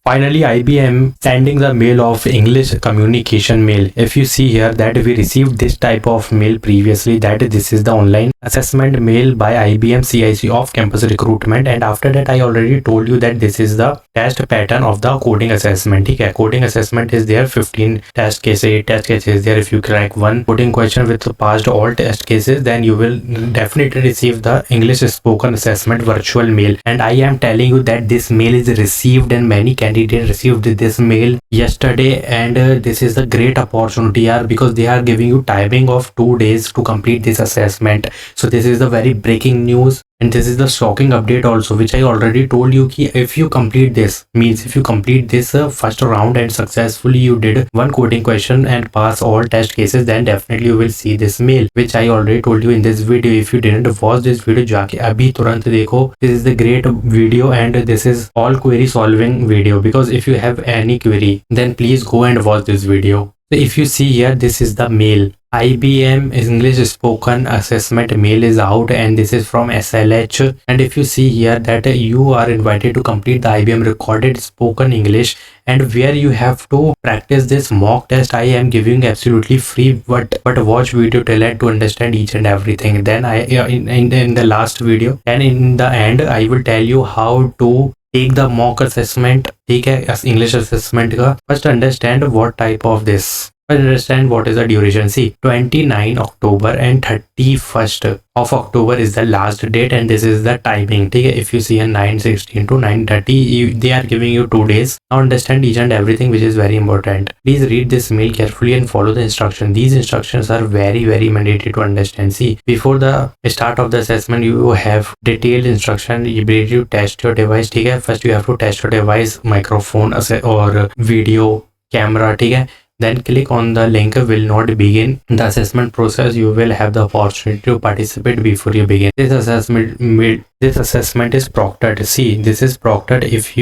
Finally, IBM sending the mail of English communication mail. If you see here that we received this type of mail previously, that this is the online assessment mail by IBM CIC off campus recruitment, and after that I already told you that this is the test pattern of the coding assessment. ठीक है, coding assessment is there, 15 test cases, 8 test cases there. If you crack one coding question with passed all test cases, then you will definitely receive the English spoken assessment virtual mail. And I am telling you that this mail is received, and many candidates received this mail yesterday, and this is a great opportunity because they are giving you timing of 2 days to complete this assessment. So this is the very breaking news, and this is the shocking update also, which I already told you ki if you complete this, means if you complete this first round and successfully you did one coding question and pass all test cases, then definitely you will see this mail, which I already told you in this video. If you didn't watch this video, जाके अभी तुरंत देखो. This is the great video, and this is all query solving video, because if you have any query, then please go and watch this video. So if you see here, this is the mail. IBM English spoken assessment mail is out, and this is from SLH. And if you see here that you are invited to complete the IBM recorded spoken English, and where you have to practice this mock test. I am giving absolutely free, but watch video till end to understand each and everything. Then I in the last video, and in the end I will tell you how to take the mock assessment. ठीक है, English assessment का. First understand what type of this. Understand what is the duration. See, 29 October and 31st of October is the last date, and this is the timing. ठीक है, if you see a 9:16 to 9:30, they are giving you 2 days. Now understand each and everything, which is very important. Please read this mail carefully and follow the instruction. These instructions are very mandatory to understand. See, before the start of the assessment, you have detailed instruction. You need to test your device. ठीक है, first you have to test your device, microphone or video, camera. ठीक है. Then click on the link. Will not begin the assessment process. You will have the opportunity to participate before you begin. This assessment is proctored. See, this is proctored. If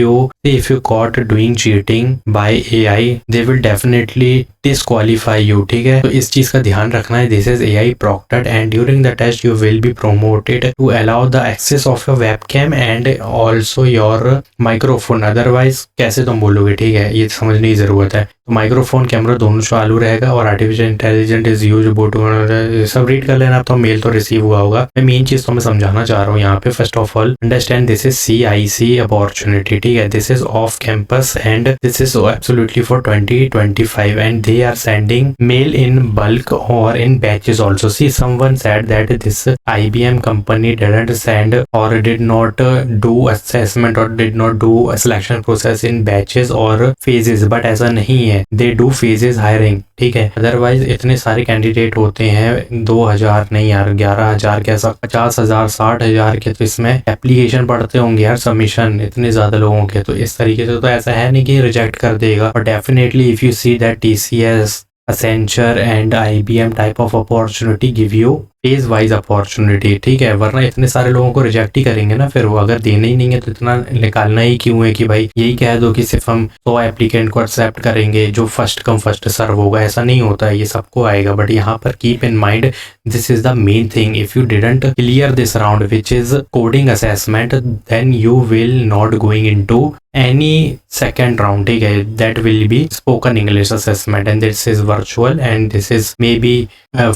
you caught doing cheating by AI, they will definitely disqualify you. ठीक है, तो इस चीज का ध्यान रखना है. This is AI proctored, and during the test you will be promoted to allow the access of your webcam and also your microphone. Otherwise कैसे तुम बोलोगे. ठीक है, ये समझने की जरूरत है. तो माइक्रोफोन कैमरा दोनों चालू रहेगा, और artificial intelligence is use boat सब रीड कर लेना. तो मेल तो रिसीव हुआ होगा. मैं मेन चीज तो मैं समझाना चाह रहा हूँ यहाँ पे. First of all understand this is CIC opportunity. ठीक है, this is off campus, and this is absolutely for 2025, and they are sending mail in bulk or in batches also. See, someone said that this IBM company didn't send or did not do assessment or did not do a selection process in batches or phases, but ऐसा नहीं है. They do phases hiring. ठीक है, otherwise इतने सारे candidate होते हैं, 2000 नहीं यार, 11,000 कैसा 50,000 60,000 के तो इसमें एप्लीकेशन पढ़ते होंगे यार, सबमिशन इतने ज्यादा लोगों के. तो इस तरीके से तो ऐसा है नहीं कि रिजेक्ट कर देगा. और definitely if you see that TCS, Accenture and IBM type of opportunity give you phase wise opportunity. ठीक है, वरना इतने सारे लोगों को रिजेक्ट ही करेंगे ना. फिर वो अगर देने ही नहीं है तो इतना निकालना ही क्यों है कि भाई यही कह दो कि सिर्फ हम 100 एप्लीकेंट को एक्सेप्ट करेंगे, जो फर्स्ट कम फर्स्ट सर्व होगा. ऐसा नहीं होता है, ये सबको आएगा. बट यहाँ पर keep in mind, this is the main thing. If you didn't clear this round which is coding assessment, then you will not going into any second round. ठीक है, that will be spoken English assessment, and this is virtual, and this is maybe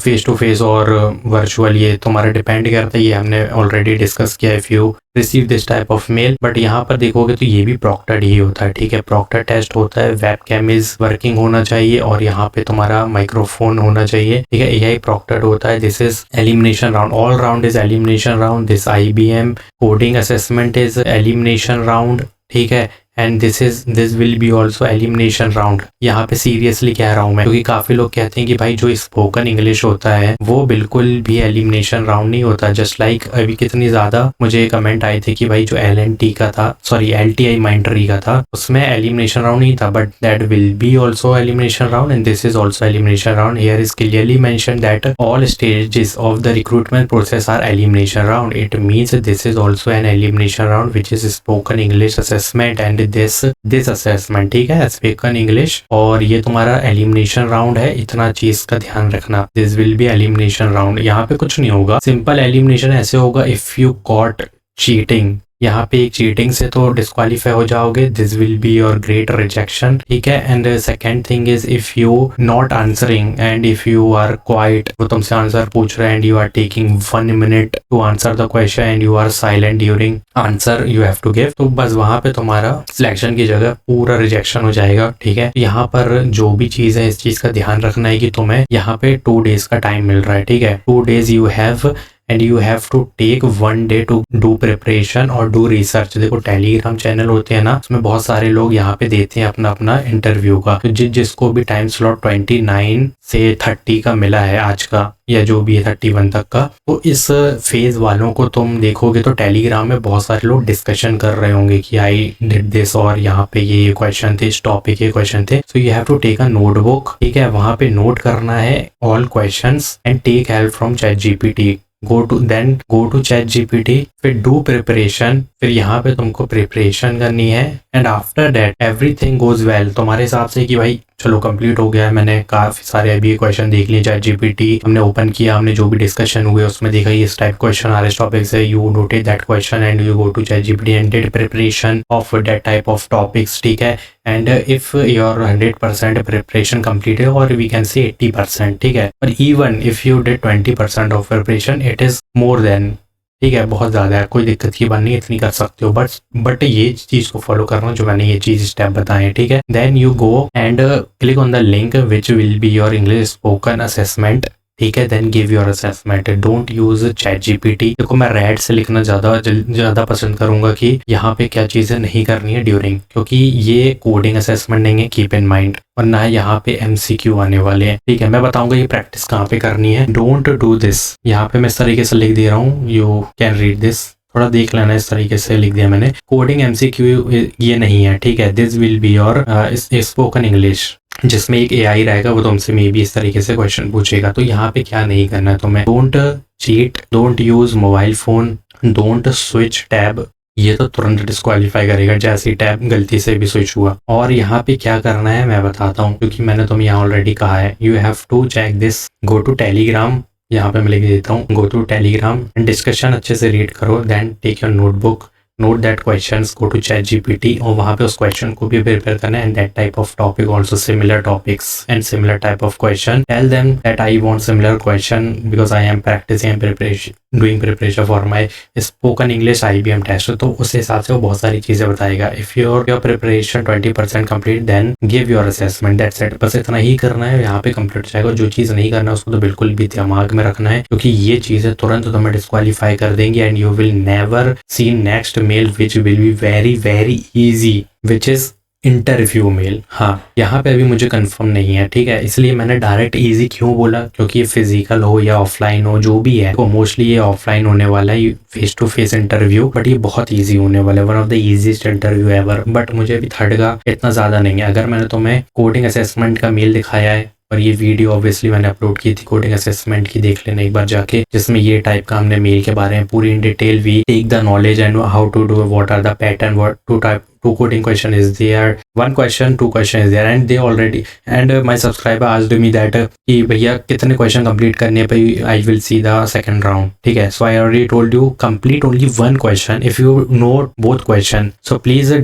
face to face और virtual. ये तुम्हारा depend करता है, ये हमने already discuss किया. If you receive this type of male, but यहाँ पर देखोगे तो ये भी प्रॉक्टेड ही होता है. ठीक है, प्रॉक्टेड टेस्ट होता है. वेबकैम इज वर्किंग होना चाहिए, और यहाँ पे तुम्हारा माइक्रोफोन होना चाहिए. ठीक है, AI प्रॉक्टेड होता है. This is elimination round. All round is elimination round. This IBM coding assessment is elimination round. ठीक है, and this will be also elimination round. यहाँ पे सीरियसली कह रहा हूँ मैं, क्योंकि काफी लोग कहते हैं कि भाई जो स्पोकन इंग्लिश होता है वो बिल्कुल भी एलिमिनेशन राउंड नहीं होता. जस्ट लाइक अभी कितनी ज्यादा मुझे कमेंट आए थे कि भाई जो LNT का था, सॉरी LTI माइंडरी का था, उसमें एलिमिनेशन राउंड नहीं था. But that will be also elimination round, and this is also elimination round. Here is clearly mention that all stages of the recruitment process are elimination round. It means this is also an elimination round which is spoken English assessment and this assessment. ठीक है, spoken English, और ये तुम्हारा elimination round है. इतना चीज का ध्यान रखना. This will B elimination round. यहाँ पे कुछ नहीं होगा. सिंपल एलिमिनेशन ऐसे होगा, इफ यू कॉट चीटिंग यहाँ पे एक चीटिंग से तो डिस्क्वालीफाई हो जाओगे, this will be your great rejection, ठीक है। And second thing is if you not answering and if you are quite, वो तुमसे आंसर पूछ रहे हैं and you are taking 1 minute to answer the question and you are silent during answer you have to give, तो बस वहां पे तुम्हारा सिलेक्शन की जगह पूरा रिजेक्शन हो जाएगा, ठीक है। यहाँ पर जो भी चीज है इस चीज का ध्यान रखना है कि तुम्हें यहाँ पे 2 days का टाइम मिल रहा है, ठीक है। 2 days you have and you have to take 1 day to do preparation और डू रिसर्च। देखो टेलीग्राम चैनल होते हैं ना, उसमें बहुत सारे लोग यहाँ पे देते हैं अपना अपना इंटरव्यू का, तो जिसको भी टाइम स्लॉट 29 से 30 का मिला है आज का, या जो भी है 31 तक का, तो इस फेज वालों को तुम देखोगे तो टेलीग्राम में बहुत सारे लोग डिस्कशन कर रहे होंगे कि आई डिड दिस और यहाँ पे ये क्वेश्चन थे, इस टॉपिक के क्वेश्चन थे। So you have to take a notebook, ठीक है, वहां पे नोट करना है all questions and take help from ChatGPT। Go to ChatGPT, फिर डू प्रिपरेशन, फिर यहाँ पे तुमको प्रिपरेशन करनी है and after that everything goes well. तुम्हारे हिसाब से कि भाई चलो कंप्लीट हो गया है, मैंने काफी सारे अभी क्वेश्चन देख लिए ChatGPT, हमने ओपन किया, हमने जो भी डिस्कशन हुए उसमें देखा इस टाइप क्वेश्चन आ रहे इस टॉपिक से, you noted that question and you go to ChatGPT and did preparation of that type of topics, ठीक है। And if your 100% preparation complete है और वी कैन से 80%, ठीक है, और even if you did 20% of preparation it is more than, ठीक है, बहुत ज्यादा है, कोई दिक्कत की बात नहीं, इतनी कर सकते हो, बट ये चीज को फॉलो करना जो मैंने ये चीज स्टेप बताए हैं, ठीक है। Then you go and click on the link which will be your English spoken assessment, ठीक है। Then give your assessment, don't use ChatGPT। देखो मैं रेड से लिखना ज्यादा पसंद करूंगा कि यहाँ पे क्या चीजें नहीं करनी है ड्यूरिंग, क्योंकि ये कोडिंग असेसमेंट नहीं है, कीप इन माइंड, और ना यहाँ पे MCQ आने वाले हैं, ठीक है। मैं बताऊंगा ये प्रैक्टिस कहाँ पे करनी है। डोंट डू दिस, यहाँ पे मैं इस तरीके से लिख दे रहा हूँ, यू कैन रीड दिस, थोड़ा देख लेना, इस तरीके से लिख दिया मैंने। कोडिंग MCQ ये नहीं है, ठीक है। This will be your spoken English, जिसमें एक AI रहेगा, वो तुमसे मे बी इस तरीके से क्वेश्चन पूछेगा। तो यहाँ पे क्या नहीं करना है तुम्हें, don't cheat, don't use mobile phone, don't switch tab, ये तो तुरंत डिस्क्वालीफाई करेगा जैसे टैब गलती से भी स्विच हुआ। और यहाँ पे क्या करना है मैं बताता हूँ, क्योंकि मैंने तुम्हें यहाँ ऑलरेडी कहा है, you have to check this, go to Telegram, यहाँ पे मैं लिख देता हूँ, go to Telegram and discussion अच्छे से रीड करो, then take your notebook, note that questions, go to ChatGPT और वहाँ पे उस क्वेश्चन को भी प्रिपेयर करना है and that type of topic also, similar topics and similar type of question. Tell them that I want similar question because I am practising and preparation doing preparation for my spoken English IBM test. तो उस हिसाब से वो बहुत सारी चीजें बताएगा। If your preparation 20% complete then give your assessment, that's it, बस इतना ही करना है, यहाँ पे कंप्लीट हो जाएगा। जो चीज नहीं करना है उसको तो बिल्कुल भी दिमाग में रखना है, क्योंकि ये चीजें तुरंत तुम्हें डिस्क्वालीफाई कर देंगी and you will never see next mail which will be very very easy, which is interview mail. हाँ, यहाँ पे अभी मुझे कंफर्म नहीं है, ठीक है, इसलिए मैंने डायरेक्ट इजी क्यों बोला, क्योंकि ये फिजिकल हो या ऑफलाइन हो जो भी है, तो मोस्टली ये ऑफलाइन होने वाला है, face to face interview, but ये बहुत इजी होने वाला है, one of the easiest interview ever. But मुझे अभी थर्ड का इतना ज्यादा नहीं है। अगर मैंने तुम्हें कोडिंग असेसमेंट का मेल दिखाया है और ये वीडियो ऑब्वियसली मैंने अपलोड की थी कोडिंग असेसमेंट की, देख लेना एक बार जाके, जिसमें ये टाइप का हमने मेल के बारे में पूरी in detail we take the knowledge and how to do, what are the pattern, what two coding question is there, 1 question 2 question is there, and they already and my subscriber asked me that कि भैया कितने question complete करने पे I will see the second round, ठीक है। so I already told you complete only 1 question if you know both question, so please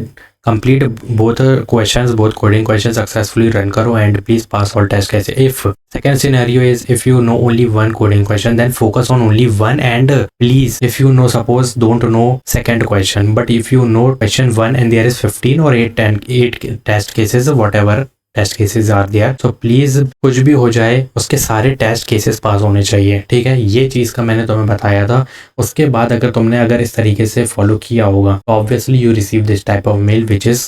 complete both questions, both coding questions successfully, run करो and please pass all test कैसे। if second scenario is if you know only 1 coding question then focus on only 1 and please if you know, suppose don't know second question, but if you know question 1 and there is 15 or 8 test cases, whatever test cases are there, so please कुछ भी हो जाए उसके सारे test cases pass होने चाहिए, ठीक है। ये चीज का मैंने तुम्हें बताया था। उसके बाद अगर इस तरीके से फॉलो किया होगा तो obviously you receive this type of male which is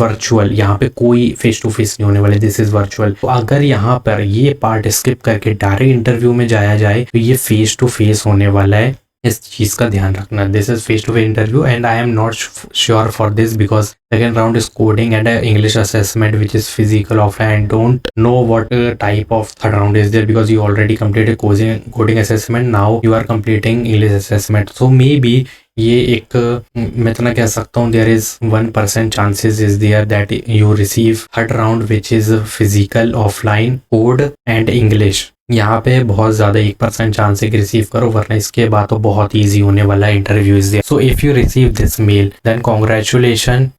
virtual, यहाँ पे कोई फेस टू फेस नहीं होने वाले, दिस इज वर्चुअल। तो अगर यहाँ पर ये पार्ट स्किप करके डायरेक्ट इंटरव्यू में जाया जाए तो ये फेस टू फेस होने वाला है, इस चीज का ध्यान रखना। This is face to face interview and I am not sure for this because second round is coding and English assessment which is physical offline. I don't know what type of third round is there because you already completed coding assessment, now you are completing English assessment, so maybe ये एक मैं इतना कह सकता हूँ there is 1% chances is there that you receive third round which is physical offline code and English, यहाँ पे बहुत ज़्यादा 1% चांस है कि रिसीव करो, वरना इसके बाद तो बहुत ईजी होने वाला है interview is. So if you receive this mail then congratulation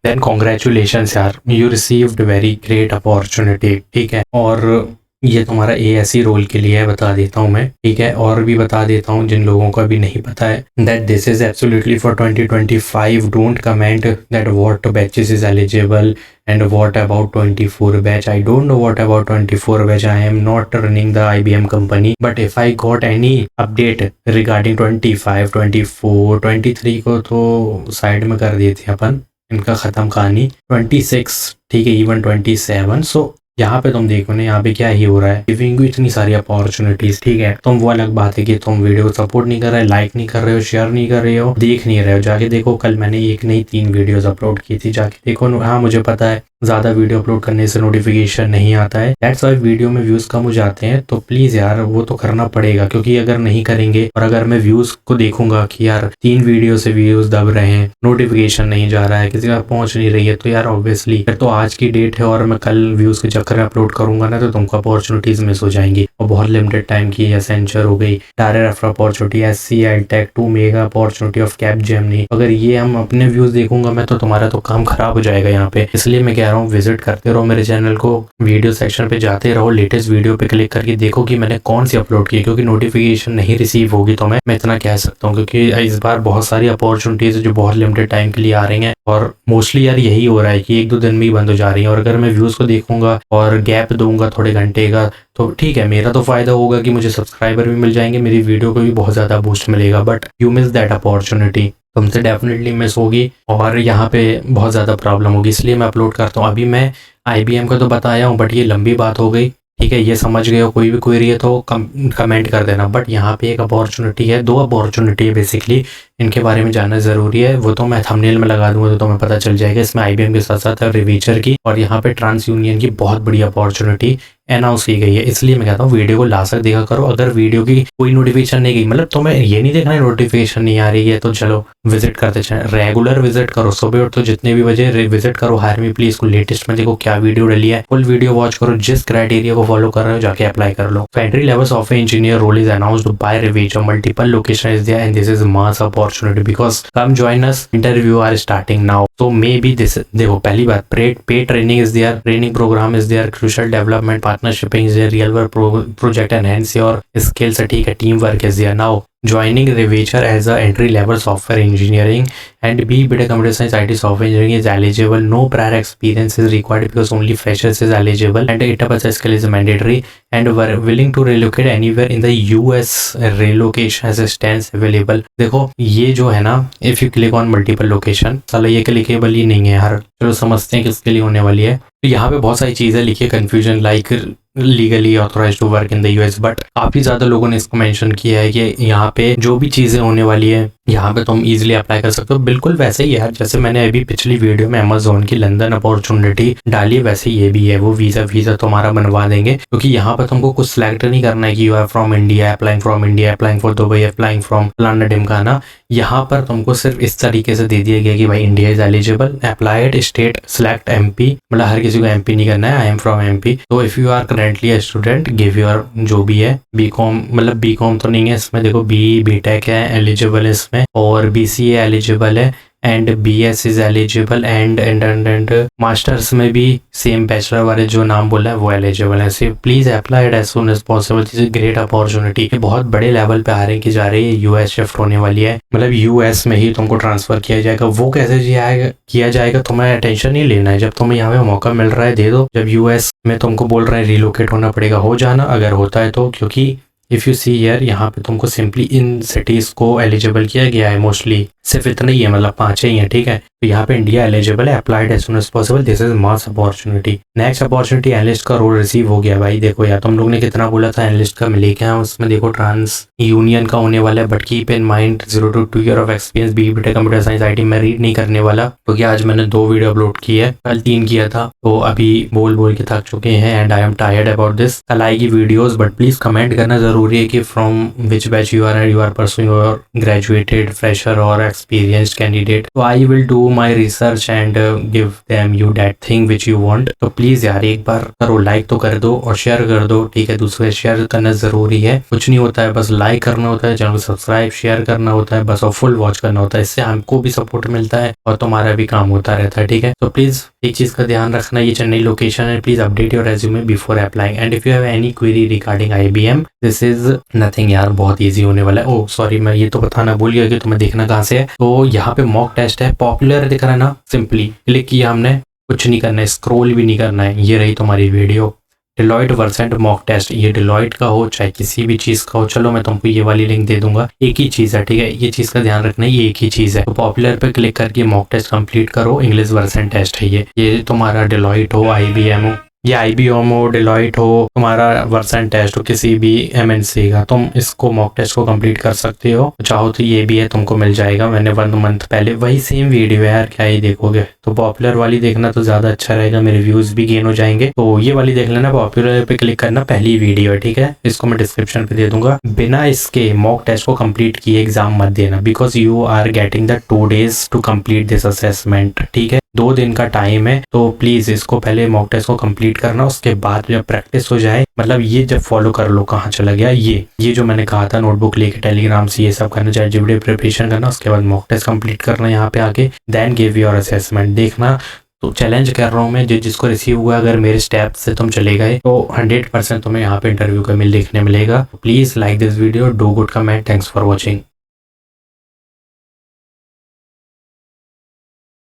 यार, you received very great opportunity, ठीक है। और ये तुम्हारा ASE रोल के लिए है, बता देता हूँ मैं, ठीक है। और भी बता देता हूँ जिन लोगों को अभी नहीं पता है, that this is absolutely for 2025, don't comment that what batches is eligible and what about 24 batch. I don't know what about 24 batch. I am not running the IBM company, but if I got any update regarding 25, 24, 23 को तो side में कर दिए थे अपन, इनका ख़त्म कहानी। 26, ठीक है, इवन 27। सो यहाँ पे तुम देखो ना, यहाँ पे क्या ही हो रहा है, गिविंग यू इतनी सारी अपॉर्चुनिटीज, ठीक है। तुम वो अलग बात है कि तुम वीडियो सपोर्ट नहीं कर रहे, लाइक नहीं कर रहे हो, शेयर नहीं कर रहे हो, देख नहीं रहे हो। जाके देखो, कल मैंने एक नहीं 3 वीडियोस अपलोड की थी, जाके देखो। हाँ मुझे पता है ज़्यादा वीडियो अपलोड करने से नोटिफिकेशन नहीं आता है, दैट्स व्हाई वीडियो में व्यूज़ कम हो जाते हैं। तो प्लीज़ यार वो तो करना पड़ेगा, क्योंकि अगर नहीं करेंगे और अगर मैं व्यूज़ को देखूंगा कि यार 3 वीडियो से व्यूज़ दब रहे हैं, नोटिफिकेशन नहीं जा रहा है, किसी का पहुंच नहीं रही है, तो यार ऑब्वियसली फिर तो आज की डेट है और मैं कल व्यूज़ के चक्कर में अपलोड करूंगा ना, तो तुमको अपॉर्चुनिटीज़ मिस हो जाएंगी। और बहुत लिमिटेड टाइम की, एसेंचर हो गई, direct opportunity, SC edtech, 2 mega opportunity of Capgemini, अगर ये हम अपने व्यूज़ देखूंगा मैं, तो तुम्हारा तो काम खराब हो जाएगा यहाँ पे। इसलिए मैं कह रहा हूँ विजिट करते रहो मेरे चैनल को, वीडियो सेक्शन पे जाते रहो, लेटेस्ट वीडियो पे क्लिक करके देखो कि मैंने कौन सी अपलोड की, क्योंकि नोटिफिकेशन नहीं रिसीव होगी तो मैं इतना कह सकता हूँ, क्योंकि इस बार बहुत सारी अपॉर्चुनिटीज जो बहुत लिमिटेड टाइम के लिए आ रही हैं, और मोस्टली यार यही हो रहा है कि 1-2 दिन में ही बंद हो जा रही है। और अगर मैं व्यूज़ को देखूंगा और गैप दूंगा थोड़े घंटे का, तो ठीक है, मेरा तो फायदा होगा कि मुझे सब्सक्राइबर भी मिल जाएंगे, मेरी वीडियो को भी बहुत ज़्यादा बूस्ट मिलेगा, but you miss that opportunity, तुमसे डेफिनेटली मिस होगी और यहाँ पे बहुत ज़्यादा प्रॉब्लम होगी। इसलिए मैं अपलोड करता हूँ। अभी मैं IBM का तो बताया हूँ, बट ये लंबी बात हो गई, ठीक है। ये समझ गए हो, कोई भी क्वेरी है तो कमेंट कर देना। बट यहाँ पे एक अपॉर्चुनिटी है, 2 अपॉर्चुनिटी है बेसिकली, इनके बारे में जानना ज़रूरी है। वो तो मैं थंबनेल में लगा दूंगा तो तुम्हें पता चल जाएगा। इसमें IBM के साथ साथ रिवीचर की और यहाँ पे ट्रांस यूनियन की बहुत बड़ी अपॉर्चुनिटी अनाउंस की गई है। इसलिए मैं कहता हूँ वीडियो को लास्ट तक देखा करो। अगर वीडियो की कोई नोटिफिकेशन नहीं गई, मतलब तुम्हें ये नहीं देखना है नोटिफिकेशन नहीं आ रही है, तो चलो विजिट करते चले, रेगुलर विजिट करो, सुबह उठ तो जितने भी बजे विजिट करो हायर मी प्लीज को, लेटेस्ट में देखो क्या वीडियो डली है, फुल वीडियो वॉच करो, जिस क्राइटेरिया को फॉलो कर रहे हो जाके अप्लाई कर लो। Entry level software engineer role is announced by Revature, multiple location is there and this is mass opportunity because come join us, interview are starting now. तो मे बी दिस, देखो पहली बात, pay training is there, training program is there, crucial development partnershiping is there, real work project enhance your skills, ठीक है, team work is there. Now joining Revature as a entry level software engineering and B.Tech computer science IT software engineering is eligible. No prior experience is required because only freshers is eligible and 8% skill is mandatory and were willing to relocate anywhere in the US. relocation assistance available. देखो ये जो है ना, if you click on multiple location, साला ये clickable ही नहीं है यार, चलो समझते हैं किसके लिए होने वाली है। तो यहाँ पे बहुत सारी चीज़ें लिखी है, confusion like legally authorized to work in the US, but काफी ज्यादा लोगों ने इसको मेंशन किया है कि यहाँ पे जो भी चीजें होने वाली है यहाँ पे तुम इजीली अप्लाई कर सकते हो। बिल्कुल वैसे ही यार, जैसे मैंने अभी पिछली वीडियो में अमेजोन की लंदन अपॉर्चुनिटी डाली, वैसे ये भी है, वो वीजा तुम्हारा बनवा देंगे, क्योंकि यहाँ पर तुमको कुछ सिलेक्ट नहीं करना है कि you are from India, applying from India, applying for Dubai, applying from फलाना ढिमकाना। यहाँ पर तुमको सिर्फ इस तरीके से दे दिया गया कि भाई India is eligible, applied state select MP, मतलब हर किसी को MP नहीं करना है, आई एम फ्रॉम MP। तो if you are currently a student give your जो भी है BCom, मतलब BCom तो नहीं है इसमें, देखो B.Tech है एलिजिबल इसमें, और BCA एलिजिबल है and BS is eligible and masters में भी सेम बैचलर वाले जो नाम बोला है वो एलिजिबल है। So please apply it as soon as possible, this is great opportunity. बहुत बड़े लेवल पे आ रही की जा रही है, US शिफ्ट होने वाली है, मतलब US में ही तुमको ट्रांसफर किया जाएगा। वो कैसे किया जाएगा तुम्हें टेंशन नहीं लेना है, जब तुम्हें यहाँ पे मौका मिल रहा है दे दो। जब US में तुमको बोल रहे हैं रिलोकेट होना पड़ेगा, हो जाना अगर होता है तो, क्योंकि इफ़ यू सी हियर यहाँ पे तुमको सिंपली इन सिटीज़ को एलिजिबल किया गया है, मोस्टली सिर्फ इतना ही है, मतलब 5 ही है, ठीक है। तो यहाँ पे इंडिया एलिजिबल है, applied as soon as possible, this is mass opportunity. Next opportunity analyst का रोल रिसीव हो गया भाई। देखो यार तुम लोग ने कितना बोला था एनालिस्ट का मिले क्या, उसमें देखो ट्रांस यूनियन का होने वाला है, but keep in mind 0 to 2 year of experience, B.Tech computer science IT। मैं रीड नहीं करने वाला क्योंकि आज मैंने 2 वीडियो अपलोड की है, कल 3 किया था, तो अभी बोल के थक चुके हैं and I am tired about this. कल आएगी वीडियोज, बट प्लीज कमेंट करना जरूरी है कि from which batch you are pursuing और ग्रेजुएटेड, फ्रेशर और experienced candidate. So I will do my research and give them you that thing which you want. तो please यार एक बार करो, लाइक तो कर दो और शेयर कर दो, ठीक है। दूसरे शेयर करना जरूरी है, कुछ नहीं होता है, बस लाइक करना होता है, चैनल सब्सक्राइब शेयर करना होता है बस, और फुल वॉच करना होता है। इससे हमको भी सपोर्ट मिलता है और तुम्हारा भी काम होता रहता है, ठीक है। तो प्लीज एक चीज का ध्यान रखना, ये चेन्नई लोकेशन है, please update your resume before applying and if you have any query regarding IBM this is nothing यार, बहुत ईजी होने वाला है। ओह सॉरी, मैं ये तो बताना भूल गया कि तुम्हें देखना कहाँ से है। तो यहाँ पे मॉक टेस्ट है, पॉपुलर दिख रहा है ना, सिंपली क्लिक किया हमने, कुछ नहीं करना है, स्क्रॉल भी नहीं करना है, ये रही तुम्हारी video. Deloitte Versant mock test, ये डिलॉयट का हो चाहे किसी भी चीज का हो, चलो मैं तुमको ये वाली लिंक दे दूंगा, एक ही चीज है, ठीक है। ये चीज का ध्यान रखना है, ये एक ही चीज है। तो पॉपुलर पे क्लिक करके मॉक टेस्ट कंप्लीट करो, इंग्लिश वर्सेंट टेस्ट है ये तुम्हारा डिलॉयट हो, IBM हो, या IBM हो, डिलॉयट हो, तुम्हारा वर्सन टेस्ट हो किसी भी MNC का, तुम इसको मॉक टेस्ट को कंप्लीट कर सकते हो। चाहो तो ये भी है, तुमको मिल जाएगा, मैंने 1 मंथ पहले वही सेम वीडियो है यार, क्या ही देखोगे। तो पॉपुलर वाली देखना तो ज्यादा अच्छा रहेगा, मेरे व्यूज भी गेन हो जाएंगे। तो ये वाली देख लेना, पॉपुलर पे क्लिक करना, पहली वीडियो है, ठीक है। इसको मैं डिस्क्रिप्शन पे दे दूंगा। बिना इसके मॉक टेस्ट को कंप्लीट किए एग्जाम मत देना, because you are getting the 2 days to complete this assessment, ठीक है। 2 दिन का टाइम है, तो प्लीज इसको पहले मॉक टेस्ट को कंप्लीट करना, उसके बाद जब प्रैक्टिस हो जाए, मतलब ये जब फॉलो कर लो, कहाँ चला गया ये जो मैंने कहा था, नोटबुक लेके टेलीग्राम से ये सब करना, चाहे जीडी प्रिपरेशन करना, उसके बाद मॉक टेस्ट कंप्लीट करना यहाँ पे आके, देन गिव योर असेसमेंट। देखना, तो चैलेंज कर रहा हूँ मैं, जिसको रिसीव हुआ, अगर मेरे स्टेप से तुम चले गए तो 100% तुम्हें यहाँ पे इंटरव्यू का मेल देखने मिलेगा। Please like this video, do good comment, thanks for watching.